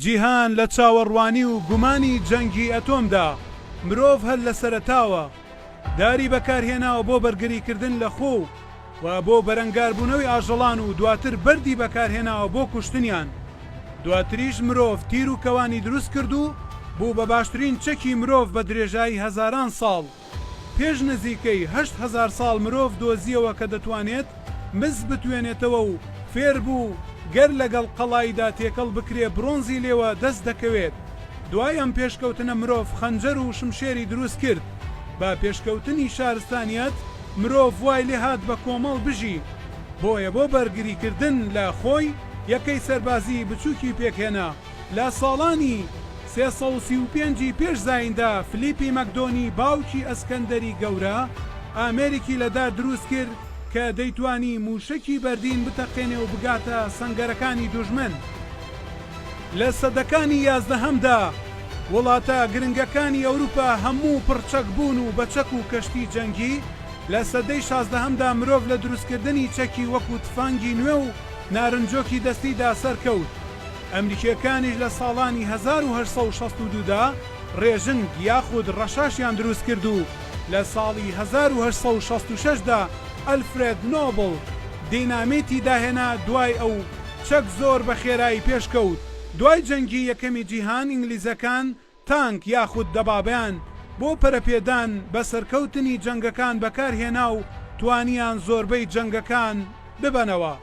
جیهان لە چاوەڕوانی و گومانی جەنگی ئەتۆمدا مرۆڤ هەر لە سەرەتاوە داری بەکارهێناوە بۆ بەرگریکردن لە خۆ و بۆ بەرەنگاربوونەوەی ئاژەڵان و دواتر بەردی بەکارهێناوە بۆ کوشتنیان. دواتریش مرۆڤ تیر و کەوانی دروست کرد و بوو بە باشترین چەکی مرۆڤ بە درێژایی هەزاران ساڵ. پێش نزیکەی 8,000 ساڵ مرۆڤ دۆزیەوە کە دەتوانێت مز بتوێنێتەوە و فێر بوو گەر لەگەڵ قەڵایدا تێکەڵ بکرێ برۆنزی لێوە دەست دەکەوێت. دوای ئەم پێشکەوتنە مرۆڤ خەنجەر و شمشێری دروست کرد. با پێشکەوتنی شارستانیەت مرۆڤ وای لێ هات بە کۆمەڵ بژی، بۆیە بۆ بەرگریکردن لە خۆی یەکەی سەربازی بچووکی پێکهێنا. لە ساڵانی 335 پێش زایندا فلیپی مەکدۆنی باوکی ئەسکەندەری گەورە ئامێرێکی لەدار دروست کرد کە دەیتوانی موشکی بەردین بتەقێنێ و بگاتە سەنگەرەکانی دوژمن. لە سەدەکانی 11هەمدا وڵاتە گرنگەکانی ئەوروپا هەموو پڕچەک بوون و بە چەک و کەشتی جەنگی. لە سەدەی 16هەمدا مرۆڤ لە دروستکردنی چەکی وەکو تفانگی نوێ و نارنجۆکی دەستیدا سەرکەوت. ئەمریکیەکانیش لە ساڵانی 1862دا ڕێژنگ یاخود ڕەشاشیان دروست کرد و لە ساڵی 1866دا ئەلفرێد نۆبڵ دینامێتی داهێنا. دوای ئەو چەک زۆر بە خێرایی پێشکەوت. دوای جەنگی یەکەمی جیهان ئینگلیزەکان تانک یاخود دەبابیان بۆ پەرەپێدان بە سەرکەوتنی جەنگەکان بەکارهێنا و توانیان زۆربەی جەنگەکان ببەنەوە.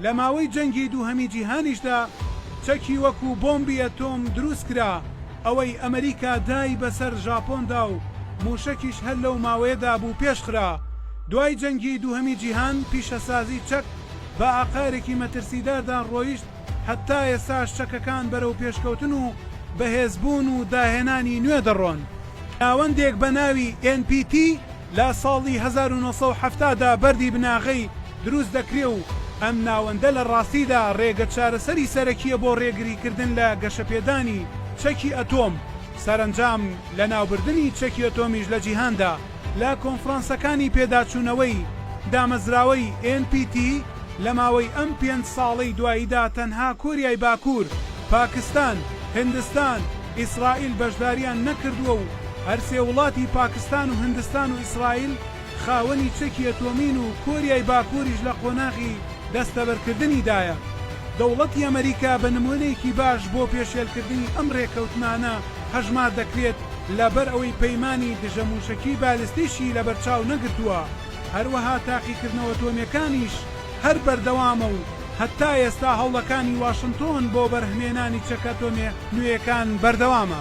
لە ماوەی جەنگی دووهەمی جیهانیشدا چەکی وەکو بۆمبی ئەتۆم دروست کرا. ئەوەی ئەمریکا دای بەسەر ژاپۆندا و موشەکیش هەر لەو ماوەیەدا بوو پێشخرا. دوای جەنگی دووهەمی جیهان پیشەسازی چەک بە ئاقارێکی مەترسیداردان ڕۆیشت، هەتا ئێستاش چەکەکان بەرەو پێشکەوتن و بەهێزبوون و داهێنانی نوێ دەڕۆن. ناوەندێک بە ناوی NPT لە ساڵی 1970دا بەردی بناغەی دروست دەکرێ و ئەم ناوەندە لە ڕاستیدا ڕێگە چارەسەری سەرەکیە بۆ ڕێگریکردن لە گەشەپێدانی چەکی ئەتۆم. سەرنجام لە ناوبردنی چەکی ئەتۆمیش لە جیهاندا لە کۆنفرانسەکانی پێداچوونەوەی دامەزراوەی NPT لە ماوەی ئەم 5 ساڵەی دواییدا تەنها کۆریای باکوور، پاکستان، هندستان، ئیسرائیل بەشداریان نەکردووە و هەرسێ وڵاتی پاکستان و هندستان و ئیسرائیل خاوەنی چەکی ئەتۆمین و کۆریای باکووریش لە قۆناغی دەستەبەرکردنیدایە. دەوڵەتی ئەمریکا بە نمونەیەکی باش بۆ پێشێلکردنی ئەم ڕێکەوتمانە هەژمار دەکرێت لەبەر ئەوەی پەیمانی دژەموشەکی بالستیشی لە بەرچاو نەگرتووە. هەروەها تاقیکردنەوە ئەتۆمیەکانیش هەر بەردەوامە و هەتا ئێستا هەوڵەکانی واشنتۆن بۆ بەرهەمێنانی چەکە ئەتۆمیە نوێیەکان بەردەوامە.